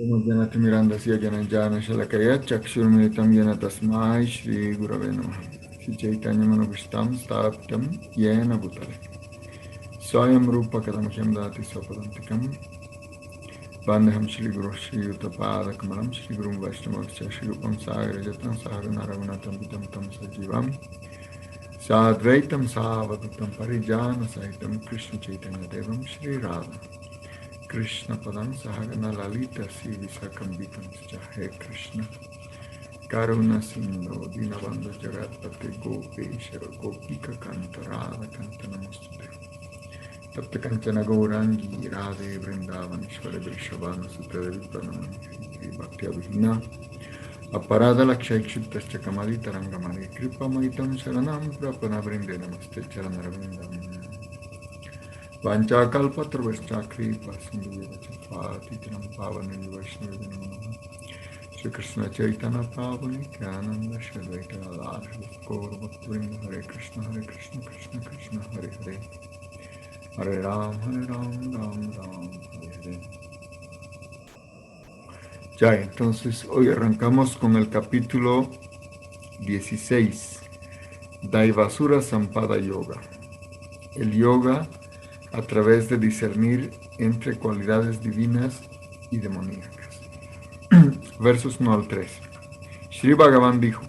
Janati Mirandasya Jananjana Shalakaya Chakshurmilitam Yana Tasmai Shri Gurave Namaha Shri Chaitanya Manavishtam Staptam Yena Bhutale Swayam Rupa Kadamhyam Dati Swapadantikam Bandham Shri Guru Shri Utapada Kamalam Shri Guru Vaishnavakcha Shri Rupam Sagar Jatam Sahagana Raghunatam Vitam Tam Sajivam Sadvaitam Savadutam Parijana Sahitam Krishna Chaitanya Devam Shri Radha Krishna Padam Sahagana Lalita Sivisakam Vitam He Krishna Karuna Sindhu Dinabandha Jagatpate Gopeshara Gopika Kantarada Kantanamastute Tapta Kantana Gaurangi Radhe Vrindavan Ishvara Vrishabhana Sutadevi Pranamani Bhakti Abhina Aparada Lakshaikshutascha Kamalita Rangamari Kripa Maitam Sharanam Prapana Vrinde Namaste Charanarvindam Vanchakalpatarvascha Kripa Sindhuvachapati Tinam Pavani Vaishnavi Namaha Shri Krishna Chaitanya Pavani Kyananda Shadvaita Radha Gaur Bhaktivinoda Hare Krishna Krishna Krishna Hare Hare Hare Ram Ram Ram Hare Hare. Ya, entonces hoy arrancamos con el capítulo 16, Daivasura Sampada Yoga. El yoga a través de discernir entre cualidades divinas y demoníacas. Versos 1 al 3. Sri Bhagavan dijo: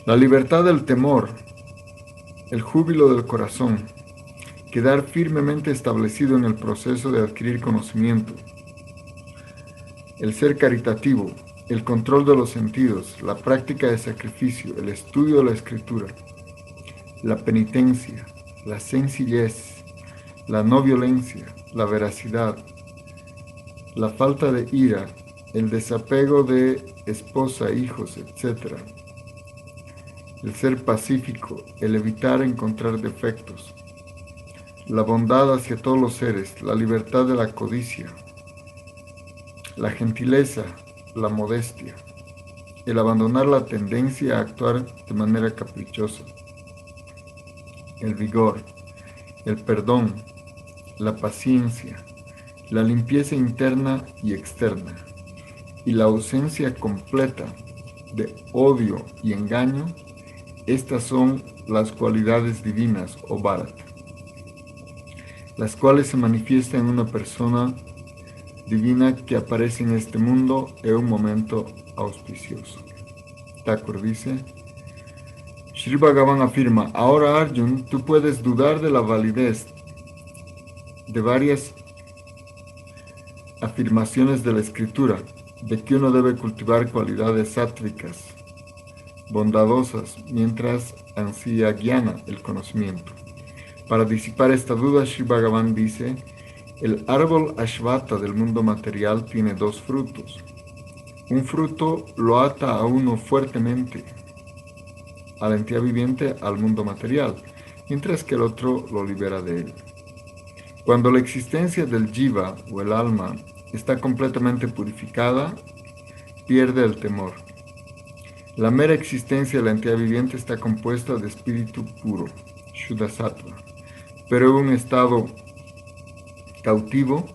la libertad del temor, el júbilo del corazón, quedar firmemente establecido en el proceso de adquirir conocimiento, el ser caritativo, el control de los sentidos, la práctica de sacrificio, el estudio de la escritura, la penitencia, la sencillez, la no violencia, la veracidad, la falta de ira, el desapego de esposa, hijos, etc. El ser pacífico, el evitar encontrar defectos, la bondad hacia todos los seres, la libertad de la codicia, la gentileza, la modestia, el abandonar la tendencia a actuar de manera caprichosa, el vigor, el perdón, la paciencia, la limpieza interna y externa, y la ausencia completa de odio y engaño. Estas son las cualidades divinas o Bharata, las cuales se manifiestan en una persona divina que aparece en este mundo en un momento auspicioso. Thakur dice: Sri Bhagavan afirma: ahora Arjun, tú puedes dudar de la validez de varias afirmaciones de la escritura, de que uno debe cultivar cualidades sáttvicas, bondadosas, mientras ansía jnana, el conocimiento. Para disipar esta duda, Sri Bhagavan dice: el árbol Ashvata del mundo material tiene dos frutos. Un fruto lo ata a uno fuertemente, a la entidad viviente, al mundo material, mientras que el otro lo libera de él. Cuando la existencia del jiva o el alma está completamente purificada, pierde el temor. La mera existencia de la entidad viviente está compuesta de espíritu puro, Shuddha Sattva, pero en un estado cautivo,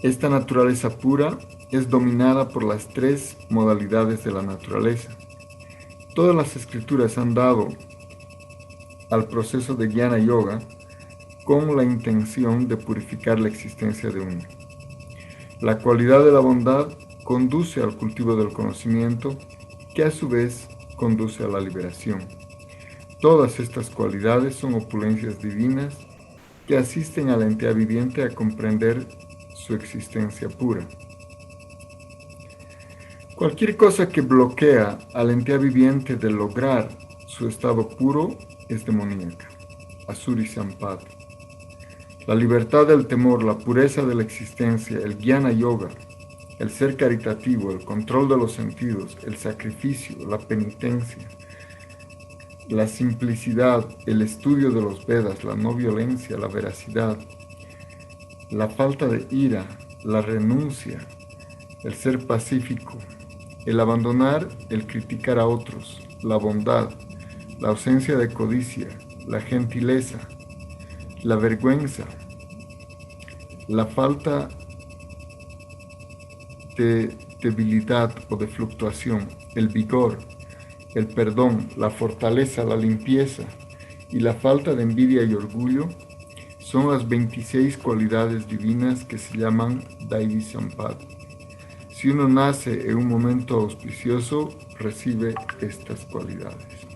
esta naturaleza pura es dominada por las tres modalidades de la naturaleza. Todas las escrituras han dado al proceso de Jnana Yoga con la intención de purificar la existencia de uno. La cualidad de la bondad conduce al cultivo del conocimiento, que a su vez conduce a la liberación. Todas estas cualidades son opulencias divinas que asisten a la entidad viviente a comprender su existencia pura. Cualquier cosa que bloquea a la entidad viviente de lograr su estado puro es demoníaca, Asuri Sampada. La libertad del temor, la pureza de la existencia, el Jnana Yoga, el ser caritativo, el control de los sentidos, el sacrificio, la penitencia, la simplicidad, el estudio de los Vedas, la no violencia, la veracidad, la falta de ira, la renuncia, el ser pacífico, el abandonar el criticar a otros, la bondad, la ausencia de codicia, la gentileza, la vergüenza, la falta de debilidad o de fluctuación, el vigor, el perdón, la fortaleza, la limpieza y la falta de envidia y orgullo son las 26 cualidades divinas que se llaman Daivi Sampad. Si uno nace en un momento auspicioso, recibe estas cualidades.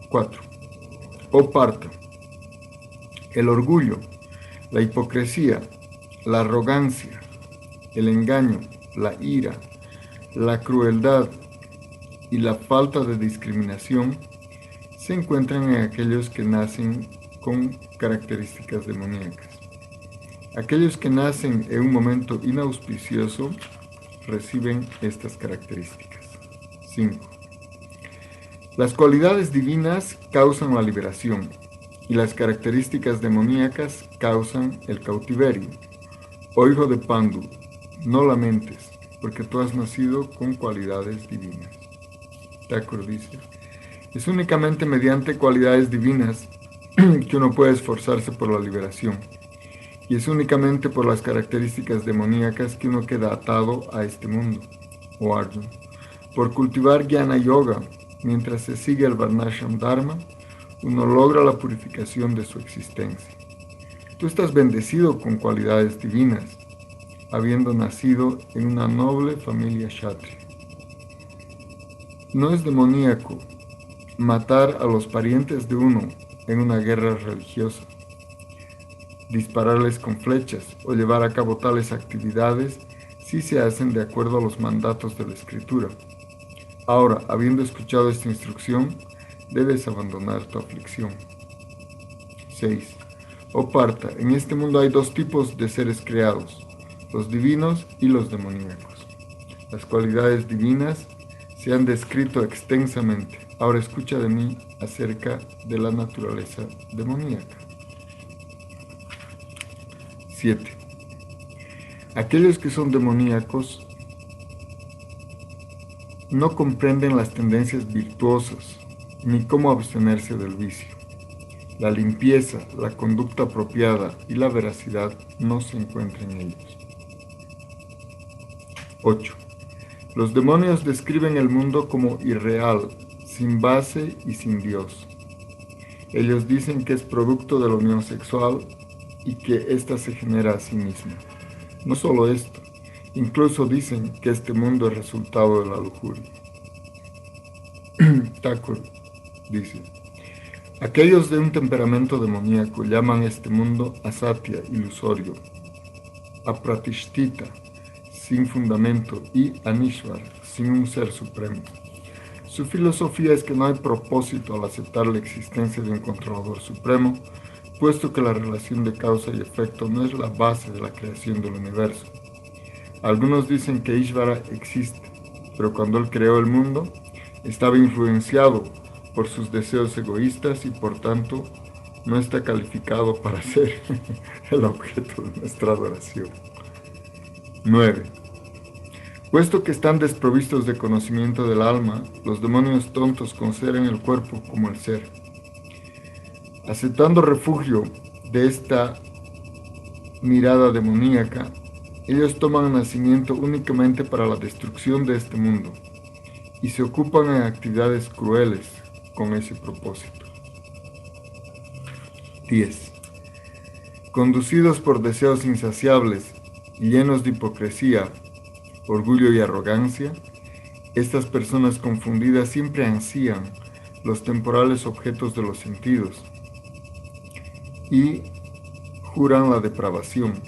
4. Oparta. El orgullo, la hipocresía, la arrogancia, el engaño, la ira, la crueldad y la falta de discriminación se encuentran en aquellos que nacen con características demoníacas. Aquellos que nacen en un momento inauspicioso reciben estas características. 5. Las cualidades divinas causan la liberación y las características demoníacas causan el cautiverio. Oh hijo de Pandu, no lamentes, porque tú has nacido con cualidades divinas. Thakur dice, es únicamente mediante cualidades divinas que uno puede esforzarse por la liberación. Y es únicamente por las características demoníacas que uno queda atado a este mundo, oh Arjuna. Por cultivar Jnana Yoga, mientras se sigue el Varnashram Dharma, uno logra la purificación de su existencia. Tú estás bendecido con cualidades divinas, habiendo nacido en una noble familia Kshatriya. No es demoníaco matar a los parientes de uno en una guerra religiosa, dispararles con flechas o llevar a cabo tales actividades si se hacen de acuerdo a los mandatos de la Escritura. Ahora, habiendo escuchado esta instrucción, debes abandonar tu aflicción. 6. Oh Partha, en este mundo hay dos tipos de seres creados, los divinos y los demoníacos. Las cualidades divinas se han descrito extensamente. Ahora escucha de mí acerca de la naturaleza demoníaca. 7. Aquellos que son demoníacos no comprenden las tendencias virtuosas ni cómo abstenerse del vicio. La limpieza, la conducta apropiada y la veracidad no se encuentran en ellos. 8. Los demonios describen el mundo como irreal, sin base y sin Dios. Ellos dicen que es producto de la unión sexual y que ésta se genera a sí misma. No solo esto, incluso dicen que este mundo es resultado de la lujuria. Thakur dice, aquellos de un temperamento demoníaco llaman este mundo asatya, ilusorio, apratishtita, sin fundamento, y anishvara, sin un ser supremo. Su filosofía es que no hay propósito al aceptar la existencia de un controlador supremo, puesto que la relación de causa y efecto no es la base de la creación del universo. Algunos dicen que Ishvara existe, pero cuando él creó el mundo, estaba influenciado por sus deseos egoístas y por tanto no está calificado para ser el objeto de nuestra adoración. 9. Puesto que están desprovistos de conocimiento del alma, los demonios tontos consideran el cuerpo como el ser. Aceptando refugio de esta mirada demoníaca, ellos toman nacimiento únicamente para la destrucción de este mundo y se ocupan en actividades crueles con ese propósito. 10. Conducidos por deseos insaciables y llenos de hipocresía, orgullo y arrogancia, estas personas confundidas siempre ansían los temporales objetos de los sentidos y juran la depravación,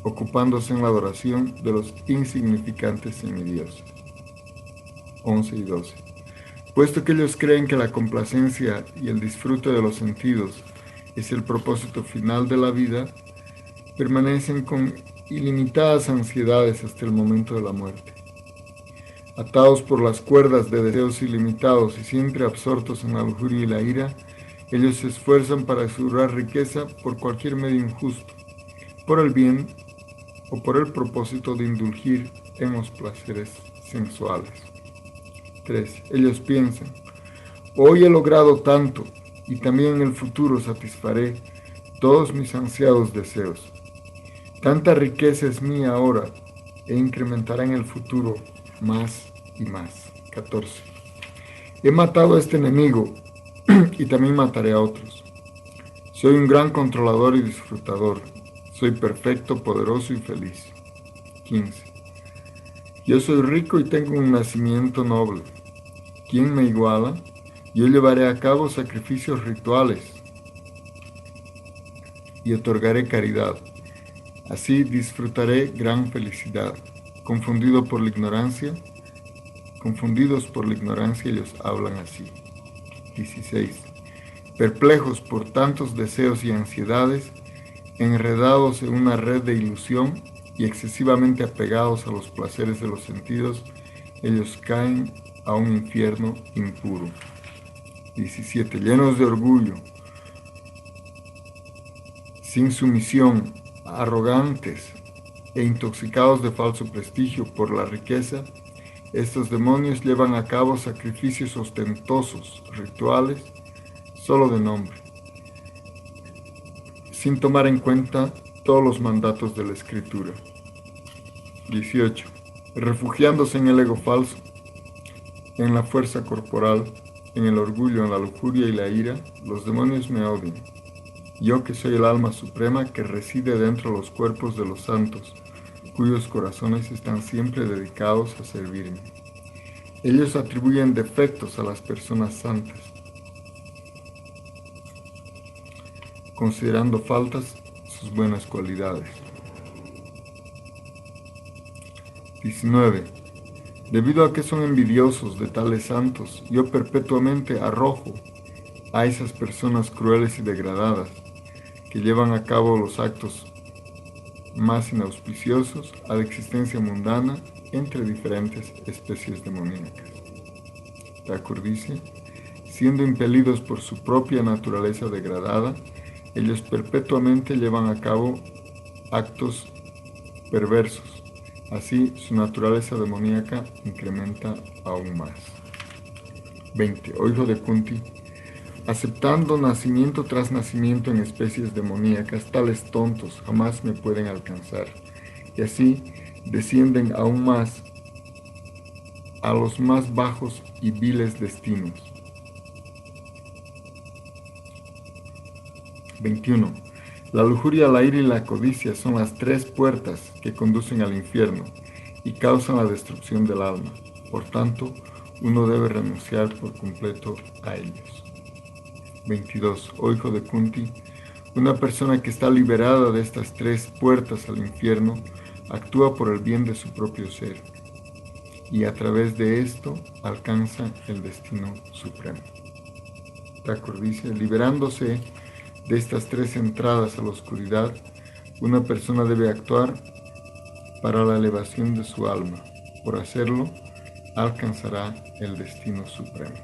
ocupándose en la adoración de los insignificantes semidioses. 11 y 12. Puesto que ellos creen que la complacencia y el disfrute de los sentidos es el propósito final de la vida, permanecen con ilimitadas ansiedades hasta el momento de la muerte. Atados por las cuerdas de deseos ilimitados y siempre absortos en la lujuria y la ira, ellos se esfuerzan para asegurar riqueza por cualquier medio injusto, por el bien o por el propósito de indulgir en los placeres sensuales. 3. Ellos piensan, hoy he logrado tanto y también en el futuro satisfaré todos mis ansiados deseos. Tanta riqueza es mía ahora e incrementará en el futuro más y más. 14. He matado a este enemigo y también mataré a otros. Soy un gran controlador y disfrutador. Soy perfecto, poderoso y feliz. 15. Yo soy rico y tengo un nacimiento noble. ¿Quién me iguala? Yo llevaré a cabo sacrificios rituales y otorgaré caridad. Así disfrutaré gran felicidad. Confundidos por la ignorancia, ellos hablan así. 16. Perplejos por tantos deseos y ansiedades, enredados en una red de ilusión y excesivamente apegados a los placeres de los sentidos, ellos caen a un infierno impuro. 17. Llenos de orgullo, sin sumisión, arrogantes e intoxicados de falso prestigio por la riqueza, estos demonios llevan a cabo sacrificios ostentosos, rituales, solo de nombre, sin tomar en cuenta todos los mandatos de la Escritura. 18. Refugiándose en el ego falso, en la fuerza corporal, en el orgullo, en la lujuria y la ira, los demonios me odian. Yo que soy el alma suprema que reside dentro de los cuerpos de los santos, cuyos corazones están siempre dedicados a servirme. Ellos atribuyen defectos a las personas santas, considerando faltas sus buenas cualidades. 19. Debido a que son envidiosos de tales santos, yo perpetuamente arrojo a esas personas crueles y degradadas que llevan a cabo los actos más inauspiciosos a la existencia mundana entre diferentes especies demoníacas. Thakur dice, siendo impelidos por su propia naturaleza degradada, ellos perpetuamente llevan a cabo actos perversos. Así, su naturaleza demoníaca incrementa aún más. 20. Oh hijo de Kunti, aceptando nacimiento tras nacimiento en especies demoníacas, tales tontos jamás me pueden alcanzar. Y así descienden aún más a los más bajos y viles destinos. 21. La lujuria, la ira y la codicia son las tres puertas que conducen al infierno y causan la destrucción del alma. Por tanto, uno debe renunciar por completo a ellos. 22. Oh hijo de Kunti, una persona que está liberada de estas tres puertas al infierno actúa por el bien de su propio ser y a través de esto alcanza el destino supremo. Thakur dice, liberándose de estas tres entradas a la oscuridad, una persona debe actuar para la elevación de su alma. Por hacerlo, alcanzará el destino supremo.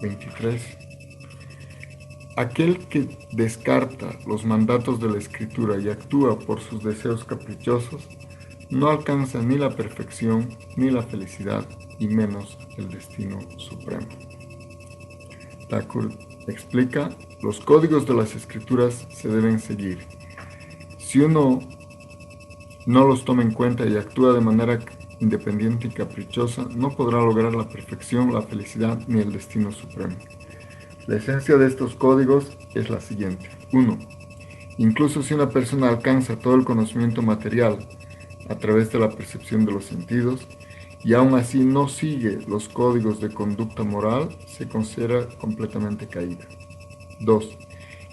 23. Aquel que descarta los mandatos de la Escritura y actúa por sus deseos caprichosos, no alcanza ni la perfección ni la felicidad, y menos el destino supremo. Thakur explica, los códigos de las Escrituras se deben seguir. Si uno no los toma en cuenta y actúa de manera independiente y caprichosa, no podrá lograr la perfección, la felicidad ni el destino supremo. La esencia de estos códigos es la siguiente. 1. Incluso si una persona alcanza todo el conocimiento material a través de la percepción de los sentidos, y aún así no sigue los códigos de conducta moral, se considera completamente caída. 2.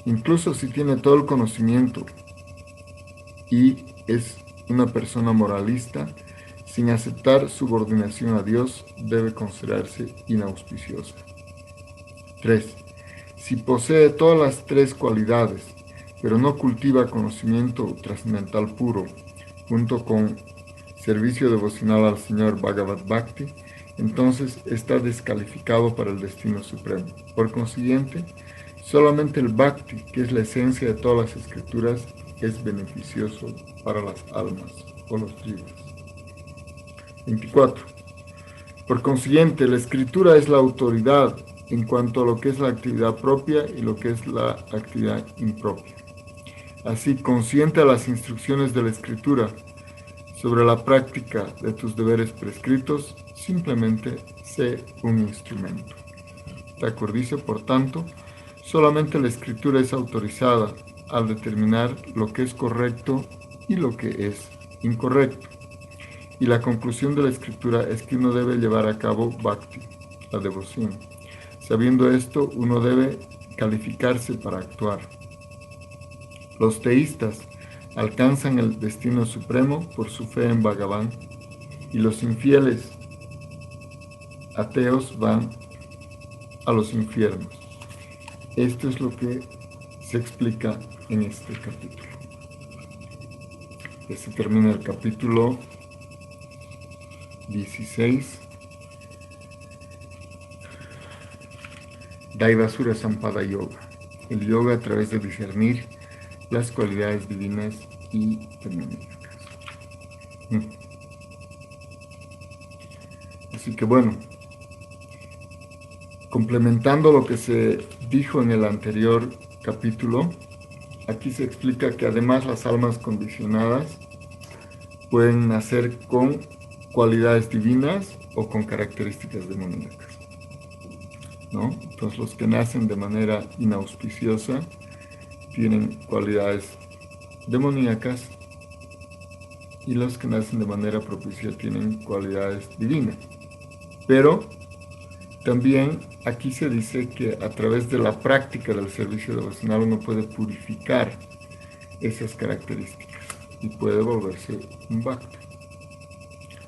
Incluso si tiene todo el conocimiento y es una persona moralista, sin aceptar subordinación a Dios, debe considerarse inauspiciosa. 3. Si posee todas las tres cualidades, pero no cultiva conocimiento trascendental puro, junto con servicio devocional al Señor Bhagavad Bhakti, entonces está descalificado para el destino supremo. Por consiguiente, solamente el Bhakti, que es la esencia de todas las escrituras, es beneficioso para las almas o los jivas. 24. Por consiguiente, la escritura es la autoridad en cuanto a lo que es la actividad propia y lo que es la actividad impropia. Así, consciente a las instrucciones de la escritura sobre la práctica de tus deberes prescritos, simplemente sé un instrumento. Thakur dice, por tanto, solamente la escritura es autorizada al determinar lo que es correcto y lo que es incorrecto. Y la conclusión de la escritura es que uno debe llevar a cabo bhakti, la devoción. Sabiendo esto, uno debe calificarse para actuar. Los teístas alcanzan el destino supremo por su fe en Bhagavan, y los infieles ateos van a los infiernos. Esto es lo que se explica en este capítulo. Ya se termina el capítulo 16. Daivasura Sampada Yoga. El yoga a través de discernir las cualidades divinas y demoníacas. Así que bueno, complementando lo que se dijo en el anterior capítulo, aquí se explica que además las almas condicionadas pueden nacer con cualidades divinas o con características demoníacas, ¿no? Entonces los que nacen de manera inauspiciosa tienen cualidades demoníacas y los que nacen de manera propicia tienen cualidades divinas. Pero también aquí se dice que a través de la práctica del servicio devocional uno puede purificar esas características y puede volverse un bhakti.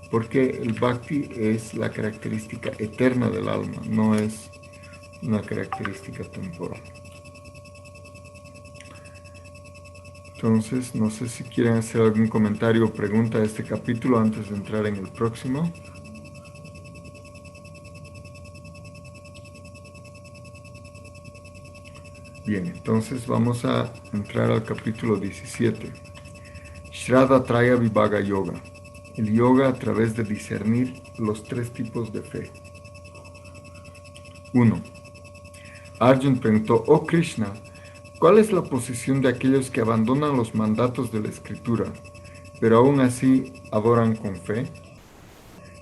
Porque el bhakti es la característica eterna del alma, no es una característica temporal. Entonces, no sé si quieren hacer algún comentario o pregunta a este capítulo antes de entrar en el próximo. Bien, entonces vamos a entrar al capítulo 17. Shraddha Traya Vibhaga Yoga. El yoga a través de discernir los tres tipos de fe. 1. Arjuna preguntó, oh Krishna, ¿cuál es la posición de aquellos que abandonan los mandatos de la escritura, pero aún así adoran con fe?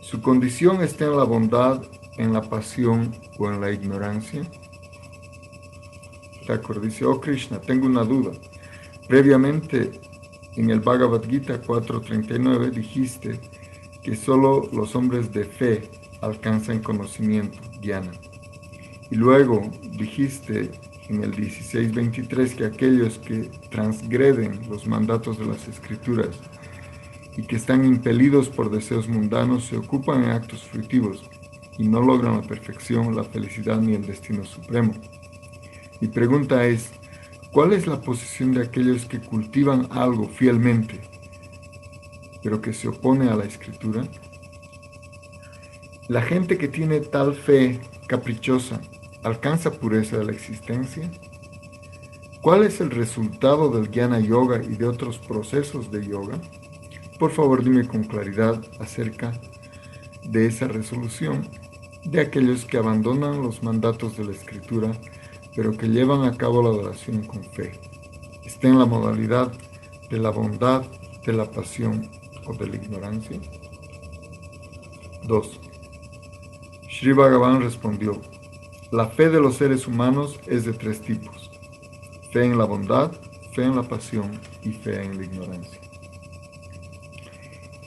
¿Su condición está en la bondad, en la pasión o en la ignorancia? Thakur dice, oh Krishna, tengo una duda. Previamente, en el Bhagavad Gita 4.39 dijiste que solo los hombres de fe alcanzan conocimiento, jnana. Y luego dijiste en el 16.23 que aquellos que transgreden los mandatos de las escrituras y que están impelidos por deseos mundanos se ocupan en actos fruitivos y no logran la perfección, la felicidad ni el destino supremo. Mi pregunta es, ¿cuál es la posición de aquellos que cultivan algo fielmente, pero que se opone a la escritura? ¿La gente que tiene tal fe caprichosa alcanza pureza de la existencia? ¿Cuál es el resultado del Jnana Yoga y de otros procesos de yoga? Por favor, dime con claridad acerca de esa resolución de aquellos que abandonan los mandatos de la escritura, pero que llevan a cabo la adoración con fe. ¿Está en la modalidad de la bondad, de la pasión o de la ignorancia? 2. Sri Bhagavan respondió, la fe de los seres humanos es de tres tipos: fe en la bondad, fe en la pasión y fe en la ignorancia.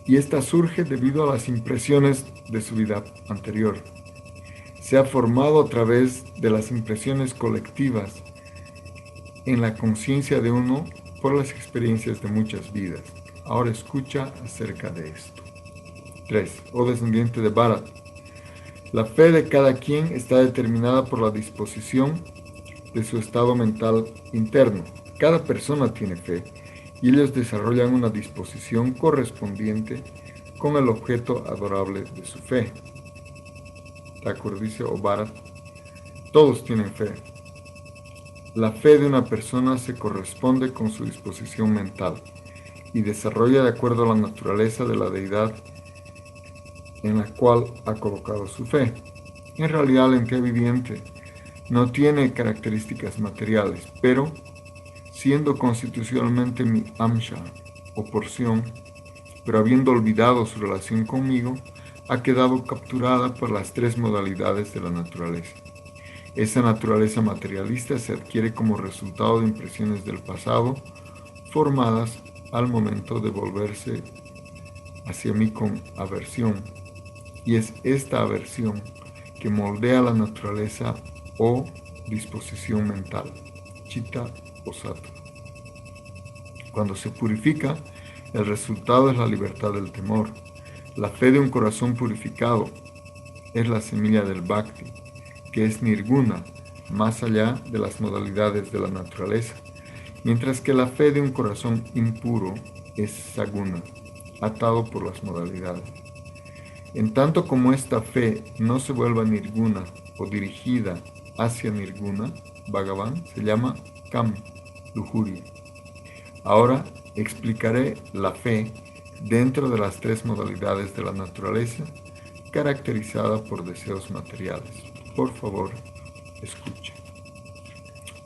Y esta surge debido a las impresiones de su vida anterior. Se ha formado a través de las impresiones colectivas en la conciencia de uno por las experiencias de muchas vidas. Ahora escucha acerca de esto. 3. Oh descendiente de Bharat, la fe de cada quien está determinada por la disposición de su estado mental interno. Cada persona tiene fe y ellos desarrollan una disposición correspondiente con el objeto adorable de su fe. Thakur dice, oh Bharat, todos tienen fe. La fe de una persona se corresponde con su disposición mental y desarrolla de acuerdo a la naturaleza de la deidad en la cual ha colocado su fe. En realidad, la entidad viviente no tiene características materiales, pero siendo constitucionalmente mi amsha o porción, pero habiendo olvidado su relación conmigo, ha quedado capturada por las tres modalidades de la naturaleza. Esa naturaleza materialista se adquiere como resultado de impresiones del pasado, formadas al momento de volverse hacia mí con aversión. Y es esta aversión que moldea la naturaleza o disposición mental, chitta o sattva. Cuando se purifica, el resultado es la libertad del temor. La fe de un corazón purificado es la semilla del bhakti, que es nirguna, más allá de las modalidades de la naturaleza, mientras que la fe de un corazón impuro es saguna, atado por las modalidades. En tanto como esta fe no se vuelva nirguna o dirigida hacia nirguna, Bhagavan, se llama kam, lujuria. Ahora explicaré la fe dentro de las tres modalidades de la naturaleza, caracterizada por deseos materiales. Por favor, escuche.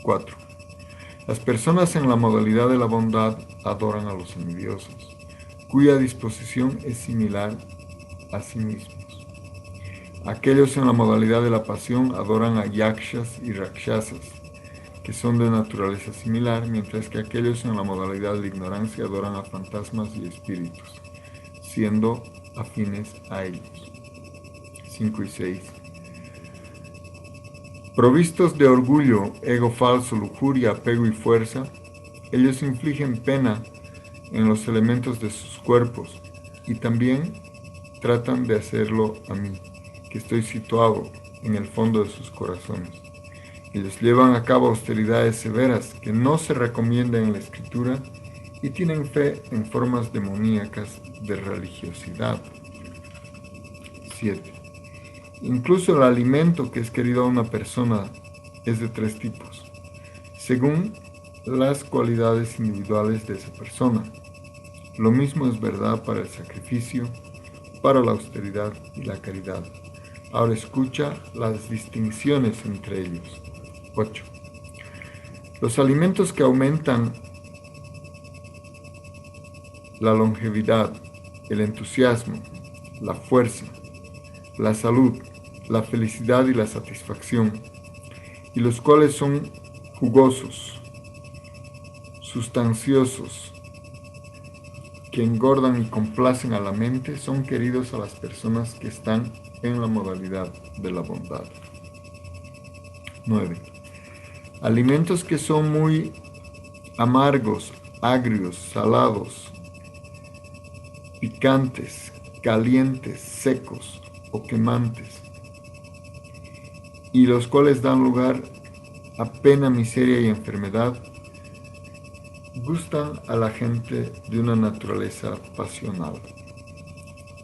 4. Las personas en la modalidad de la bondad adoran a los semidioses, cuya disposición es similar a sí mismos. Aquellos en la modalidad de la pasión adoran a yakshas y rakshasas, que son de naturaleza similar, mientras que aquellos en la modalidad de la ignorancia adoran a fantasmas y espíritus, siendo afines a ellos. 5 y 6. Provistos de orgullo, ego falso, lujuria, apego y fuerza, ellos infligen pena en los elementos de sus cuerpos y también tratan de hacerlo a mí, que estoy situado en el fondo de sus corazones. Ellos llevan a cabo austeridades severas que no se recomiendan en la Escritura y tienen fe en formas demoníacas de religiosidad. 7. Incluso el alimento que es querido a una persona es de tres tipos, según las cualidades individuales de esa persona. Lo mismo es verdad para el sacrificio, para la austeridad y la caridad. Ahora escucha las distinciones entre ellos. 8. Los alimentos que aumentan la longevidad, el entusiasmo, la fuerza, la salud, la felicidad y la satisfacción, y los cuales son jugosos, sustanciosos, que engordan y complacen a la mente, son queridos a las personas que están en la modalidad de la bondad. 9. Alimentos que son muy amargos, agrios, salados, picantes, calientes, secos o quemantes, y los cuales dan lugar a pena, miseria y enfermedad, gustan a la gente de una naturaleza pasional.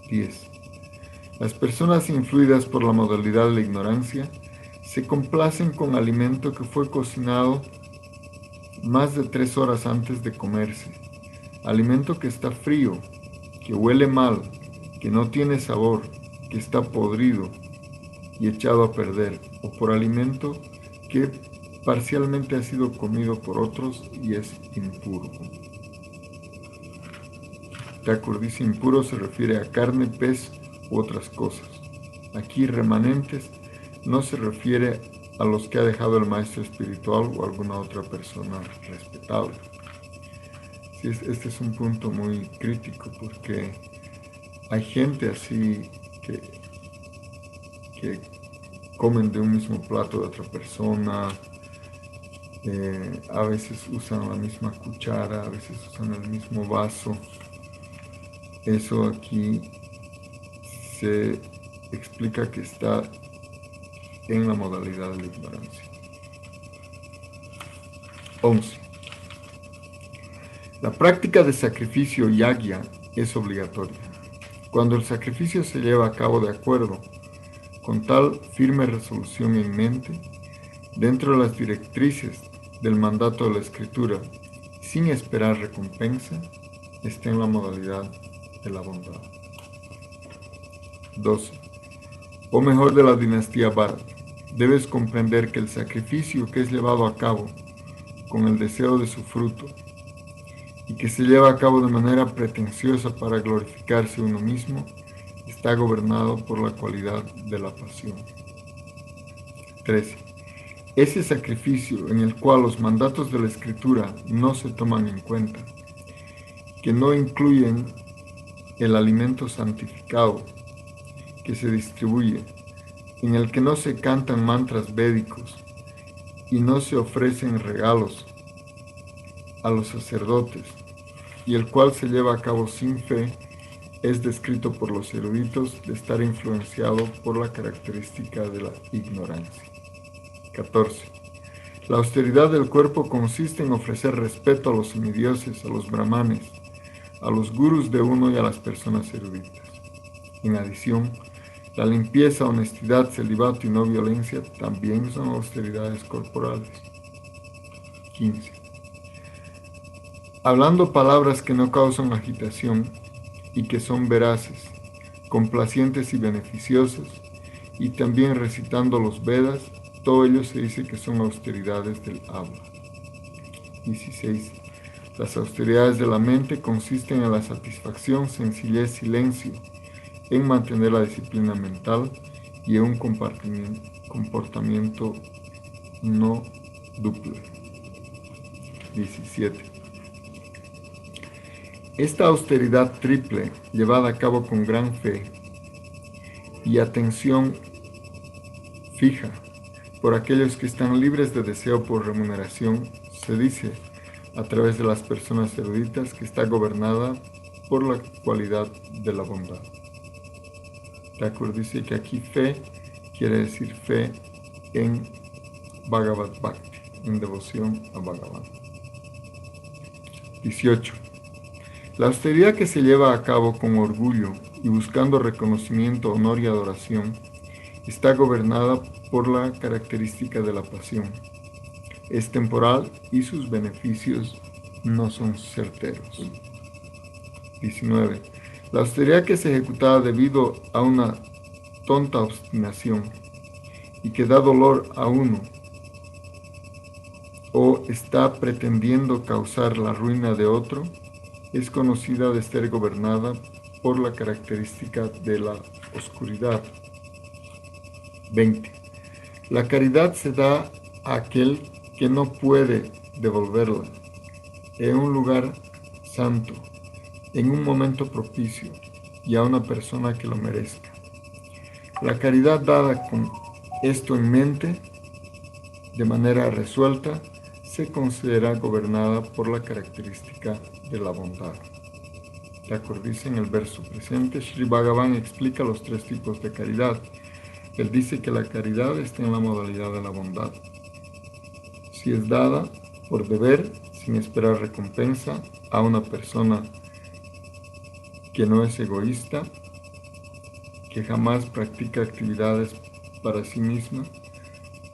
10. Las personas influidas por la modalidad de la ignorancia se complacen con alimento que fue cocinado más de 3 horas antes de comerse, alimento que está frío, que huele mal, que no tiene sabor, que está podrido y echado a perder, o por alimento que parcialmente ha sido comido por otros y es impuro. Thakur dice impuro se refiere a carne, pez u otras cosas. Aquí remanentes no se refiere a los que ha dejado el maestro espiritual o alguna otra persona respetable. Sí, este es un punto muy crítico porque hay gente así que comen de un mismo plato de otra persona, a veces usan la misma cuchara, a veces usan el mismo vaso. Eso aquí se explica que está en la modalidad de la ignorancia. 11. La práctica de sacrificio yagya es obligatoria. Cuando el sacrificio se lleva a cabo de acuerdo con tal firme resolución en mente, dentro de las directrices del mandato de la Escritura, sin esperar recompensa, está en la modalidad de la bondad. 12. O mejor de la dinastía Bharat, debes comprender que el sacrificio que es llevado a cabo con el deseo de su fruto y que se lleva a cabo de manera pretenciosa para glorificarse uno mismo, está gobernado por la cualidad de la pasión. 13. Ese sacrificio en el cual los mandatos de la Escritura no se toman en cuenta, que no incluyen el alimento santificado que se distribuye, en el que no se cantan mantras védicos y no se ofrecen regalos a los sacerdotes, y el cual se lleva a cabo sin fe, es descrito por los eruditos de estar influenciado por la característica de la ignorancia. 14. La austeridad del cuerpo consiste en ofrecer respeto a los semidioses, a los brahmanes, a los gurús de uno y a las personas eruditas. En adición, la limpieza, honestidad, celibato y no violencia también son austeridades corporales. 15. Hablando palabras que no causan agitación y que son veraces, complacientes y beneficiosas, y también recitando los Vedas, todo ello se dice que son austeridades del habla. 16. Las austeridades de la mente consisten en la satisfacción, sencillez, silencio, en mantener la disciplina mental y en un comportamiento no duplo. 17. Esta austeridad triple, llevada a cabo con gran fe y atención fija por aquellos que están libres de deseo por remuneración, se dice a través de las personas eruditas que está gobernada por la cualidad de la bondad. Thakur dice que aquí fe quiere decir fe en Bhagavad Bhakti, en devoción a Bhagavan. 18. La austeridad que se lleva a cabo con orgullo y buscando reconocimiento, honor y adoración está gobernada por la característica de la pasión. Es temporal y sus beneficios no son certeros. 19. La austeridad que es ejecutada debido a una tonta obstinación y que da dolor a uno o está pretendiendo causar la ruina de otro, es conocida de ser gobernada por la característica de la oscuridad. 20. La caridad se da a aquel que no puede devolverla en un lugar santo, en un momento propicio y a una persona que lo merezca. La caridad dada con esto en mente, de manera resuelta, se considera gobernada por la característica de la bondad. Thakur dice en el verso presente, Sri Bhagavan explica los tres tipos de caridad. Él dice que la caridad está en la modalidad de la bondad. Si es dada por deber, sin esperar recompensa, a una persona que no es egoísta, que jamás practica actividades para sí misma,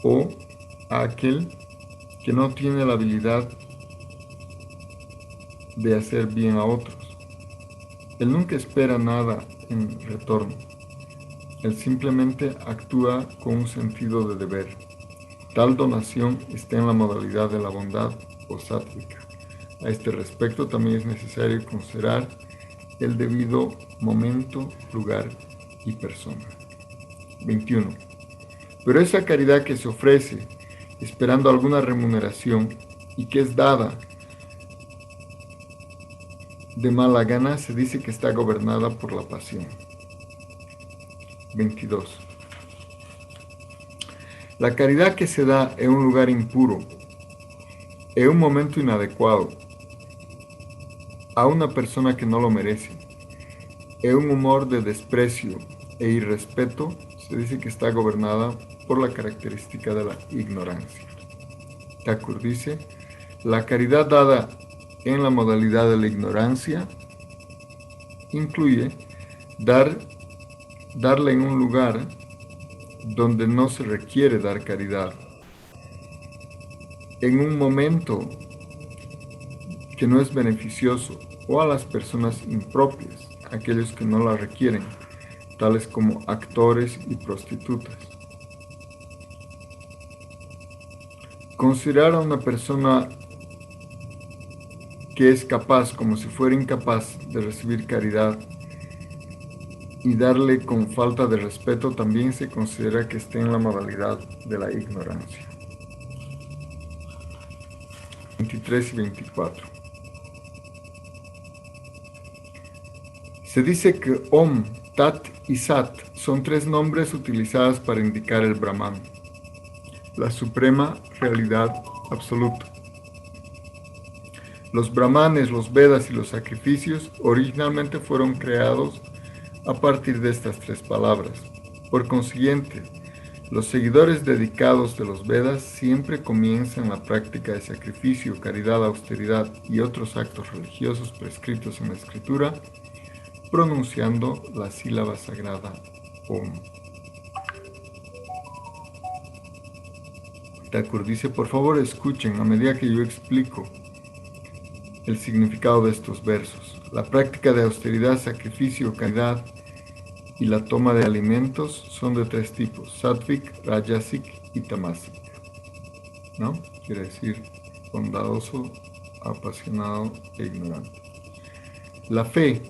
o a aquel que no tiene la habilidad de hacer bien a otros. Él nunca espera nada en retorno. Él simplemente actúa con un sentido de deber. Tal donación está en la modalidad de la bondad o sátrica. A este respecto también es necesario considerar el debido momento, lugar y persona. 21. Pero esa caridad que se ofrece esperando alguna remuneración y que es dada de mala gana, se dice que está gobernada por la pasión. 22. La caridad que se da en un lugar impuro, en un momento inadecuado, a una persona que no lo merece, en un humor de desprecio e irrespeto, se dice que está gobernada por la característica de la ignorancia. Thakur dice, la caridad dada en la modalidad de la ignorancia incluye darle en un lugar donde no se requiere dar caridad, en un momento que no es beneficioso, o a las personas impropias, aquellos que no la requieren, tales como actores y prostitutas. Considerar a una persona que es capaz, como si fuera incapaz, de recibir caridad y darle con falta de respeto, también se considera que está en la modalidad de la ignorancia. 23 y 24. Se dice que Om, Tat y Sat son tres nombres utilizados para indicar el Brahman, la suprema realidad absoluta. Los brahmanes, los Vedas y los sacrificios originalmente fueron creados a partir de estas tres palabras. Por consiguiente, los seguidores dedicados de los Vedas siempre comienzan la práctica de sacrificio, caridad, austeridad y otros actos religiosos prescritos en la escritura, pronunciando la sílaba sagrada Om. Thakur dice, por favor escuchen a medida que yo explico el significado de estos versos. La práctica de austeridad, sacrificio, caridad y la toma de alimentos son de tres tipos: Sattvic, Rajasic y Tamasic. ¿No? Quiere decir bondadoso, apasionado e ignorante. La fe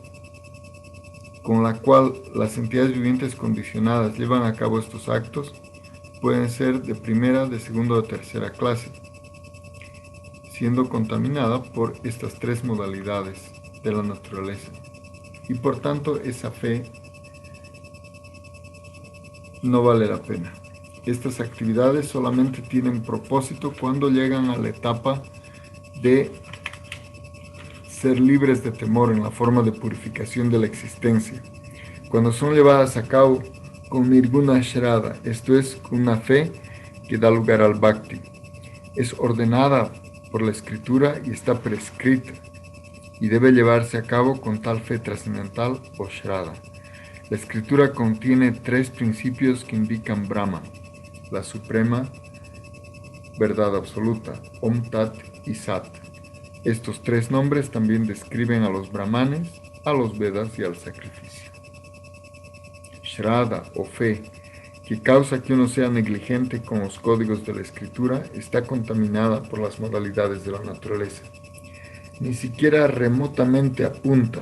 con la cual las entidades vivientes condicionadas llevan a cabo estos actos pueden ser de primera, de segunda o tercera clase, siendo contaminada por estas tres modalidades de la naturaleza. Y por tanto, esa fe no vale la pena. Estas actividades solamente tienen propósito cuando llegan a la etapa de ser libres de temor en la forma de purificación de la existencia. Cuando son llevadas a cabo con Nirguna Shraddha, esto es, con una fe que da lugar al Bhakti. Es ordenada por la escritura y está prescrita, y debe llevarse a cabo con tal fe trascendental o Shraddha. La escritura contiene tres principios que indican Brahma, la suprema verdad absoluta, Om, Tat y Sat. Estos tres nombres también describen a los brahmanes, a los Vedas y al sacrificio. Shraddha o fe, que causa que uno sea negligente con los códigos de la escritura, está contaminada por las modalidades de la naturaleza. Ni siquiera remotamente apunta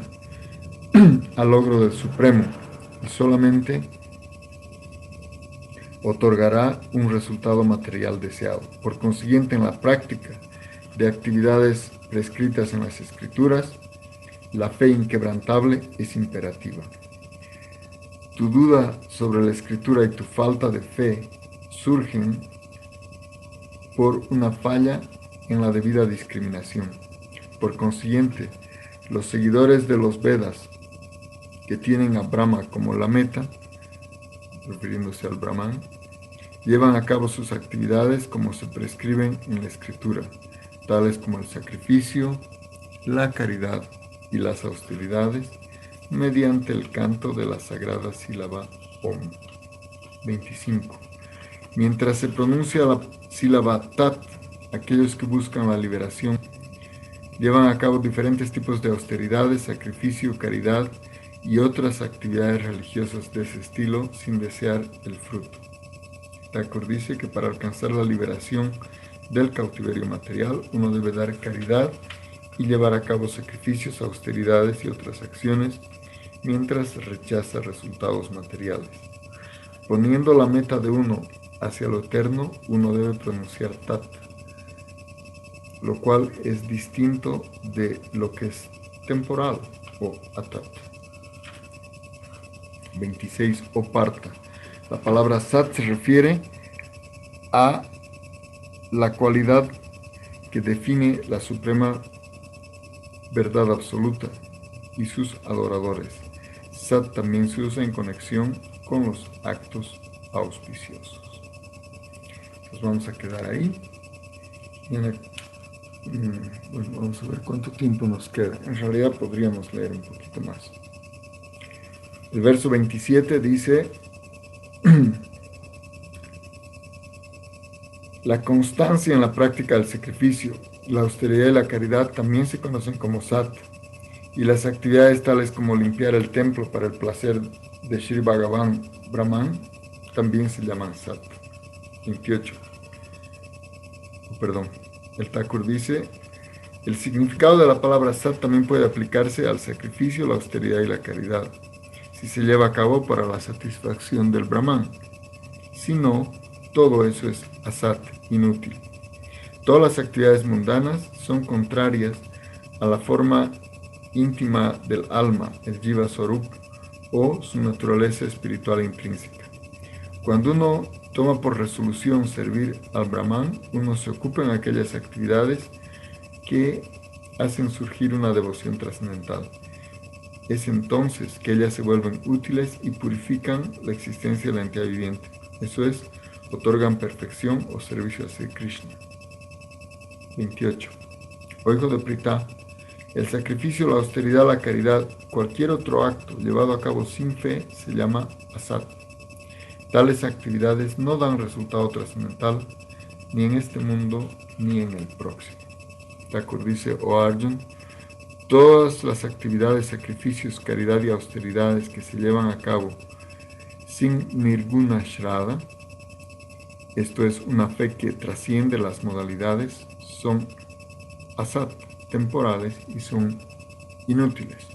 al logro del Supremo y solamente otorgará un resultado material deseado. Por consiguiente, en la práctica de actividades prescritas en las escrituras, la fe inquebrantable es imperativa. Tu duda sobre la escritura y tu falta de fe surgen por una falla en la debida discriminación. Por consiguiente, los seguidores de los Vedas que tienen a Brahma como la meta, refiriéndose al Brahman, llevan a cabo sus actividades como se prescriben en la escritura, tales como el sacrificio, la caridad y las austeridades, mediante el canto de la sagrada sílaba Om. 25. Mientras se pronuncia la sílaba Tat, aquellos que buscan la liberación llevan a cabo diferentes tipos de austeridades, sacrificio, caridad y otras actividades religiosas de ese estilo sin desear el fruto. Thakur dice que para alcanzar la liberación del cautiverio material, uno debe dar caridad y llevar a cabo sacrificios, austeridades y otras acciones mientras rechaza resultados materiales. Poniendo la meta de uno hacia lo eterno, uno debe pronunciar Tat, lo cual es distinto de lo que es temporal o Atat. 26. O Parta. La palabra Sat se refiere a la cualidad que define la suprema verdad absoluta y sus adoradores. Sat también se usa en conexión con los actos auspiciosos. Nos vamos a quedar ahí. Bueno, vamos a ver cuánto tiempo nos queda. En realidad podríamos leer un poquito más. El verso 27 dice: la constancia en la práctica del sacrificio, la austeridad y la caridad también se conocen como Sat, y las actividades tales como limpiar el templo para el placer de Sri Bhagavan Brahman también se llaman Sat. 28. El Thakur dice: El significado de la palabra sat también puede aplicarse al sacrificio, la austeridad y la caridad, si se lleva a cabo para la satisfacción del Brahman. Si no, todo eso es asat, inútil. Todas las actividades mundanas son contrarias a la forma íntima del alma, el Jiva Swarup, o su naturaleza espiritual intrínseca. Cuando uno toma por resolución servir al Brahman, uno se ocupa en aquellas actividades que hacen surgir una devoción trascendental. Es entonces que ellas se vuelven útiles y purifican la existencia de la entidad viviente. Eso es, otorgan perfección o servicio a Sri Krishna. 28. O hijo de Pritha, el sacrificio, la austeridad, la caridad, cualquier otro acto llevado a cabo sin fe se llama asat. Tales actividades no dan resultado trascendental ni en este mundo ni en el próximo. Thakur dice, oh Arjun, todas las actividades, sacrificios, caridad y austeridades que se llevan a cabo sin nirguna shraddha, esto es una fe que trasciende las modalidades, son asat, temporales y son inútiles.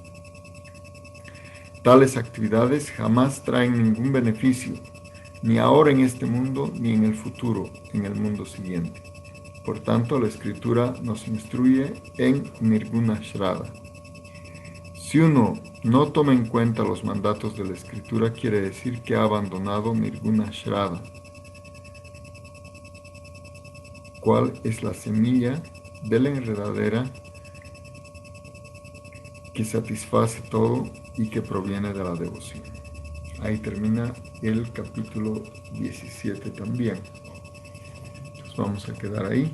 Tales actividades jamás traen ningún beneficio, ni ahora en este mundo, ni en el futuro, en el mundo siguiente. Por tanto, la Escritura nos instruye en Nirguna Shraddha. Si uno no toma en cuenta los mandatos de la Escritura, quiere decir que ha abandonado Nirguna Shraddha. ¿Cuál es la semilla de la enredadera que satisface todo y que proviene de la devoción? Ahí termina el capítulo 17 también. Entonces vamos a quedar ahí.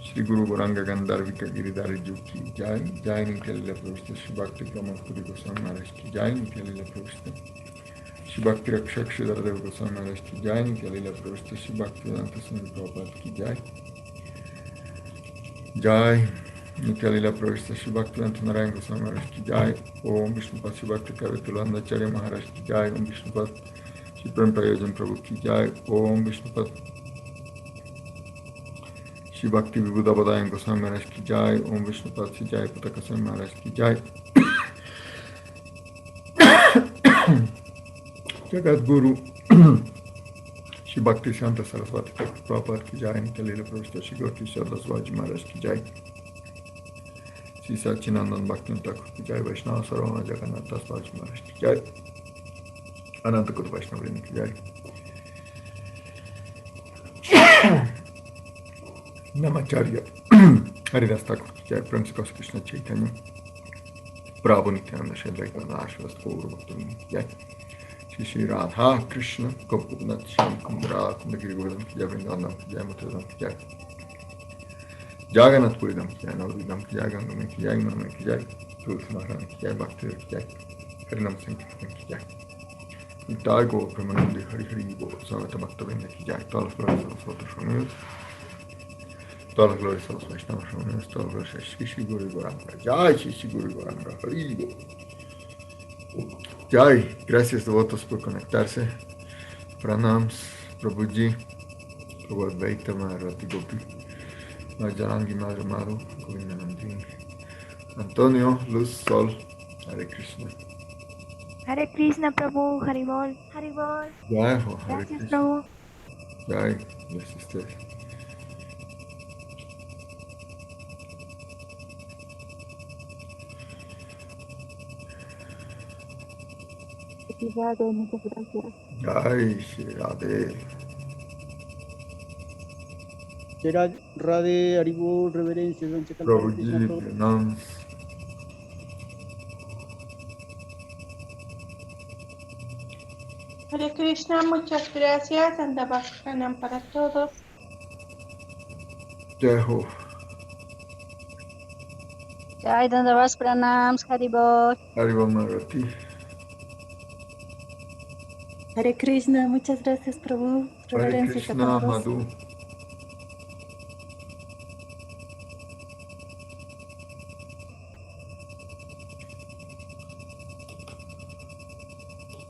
Shri Guru Goranga Gandharvika Giridhari Yuki Jai, Jai Nitya Lila Prabhupada Shri Bhakti Kamalpuri Goswami Maharaj Ki Jai, Nitya Lila Prabhupada Shri Bhakti Rakshak Shri Dardeva Goswami Maharaj Ki Jai, Nitya Lila Prabhupada Shri Bhakti Vedanta Swami Prabhupada Ki Jai, Jai Nitya Lila Prabhupada Shri Bhakti Vedanta Narayan Goswami Maharaj Ki Jai, Om Vishnupad Shri Bhakti Kavetulanda Acharya Maharaj Ki Jai, Om Vishnupad Shri Prem Prayojan Prabhu Ki Jai, Om Vishnupad Shri Bhakti Vibhuda Badayan Goswami Maharaj Ki Jai, Om Vishnupad Shri Jai Pataka Swami Maharaj Ki Jai, Jagat Guru Shri Bhakti Santa Saraswati Thakur Prabhupada Ki Jai, Nitya Lila Prabhupada Shri Gaur Kishore Das Vaji Maharaj Ki Jai, Shri Sachinandan Bhakti Thakur Ki Jai, Vaishnava Sarvana Jagannath Das Vaji Maharaj Ki Jai, Ananta Guru Vaishnava Vrinda Ki Jai, Namacharya Haridas Thakur Ki Jai, Prem Se Gausa Krishna Chaitanya Prabhu Nityananda Shri Advaita Ashvas Gaura Bhaktivinoda Ki Jai, Shri Radha Krishna Gopinath Shri Kundra Kundagiri Govardhan Ki Jai, Vrindavan Ki Jai, Mathura Ki Jai, Jagannath Puri Dham Ki Jai, Navadvip Ki Jai, Ganga Ki Jai, Maname Ki Jai, Tulsi Maharani Ki Jai, Bhakti Ki Jai, Harinam Sankirtan Ki Jai, Nitai Gaur Premanandi Hari Hari Gaur Svagata Bhaktivinoda Ki Jai, todas las glorias a los otros reunidos, todas las glorias a los Vaishnavas reunidos, todas las glorias a Shri Guru Goranga Jai, Shri Guru Goranga Hari Gaur Jai. Gracias devotos por conectarse. Pranams, Prabhuji, Prabhu Advaita, Maharati Gopi, Majarangi, Madre Madhu, Govinda Nandini, Antonio, Luz, Sol, Hare Krishna. Hare Krishna, Prabhu, Haribol, Haribol. Jai Ho, Hare Gracias, Krishna. Prabhu. Jai, gracias a ustedes. Felicidades, muchas gracias. Jai, Shri Radhe. Radhe, Haribol, reverencias, Don Chakalpana, Prabhuji, Krishna, Prabhu. pranams. Hare Krishna, muchas gracias. Dandavaskanam para todos. Jai Ho. Jai Dandavas Pranams, Haribol. Haribol Maharati. Hare Krishna, muchas gracias, Prabhu. Hare Reverencias a Krishna, todos. Madhu.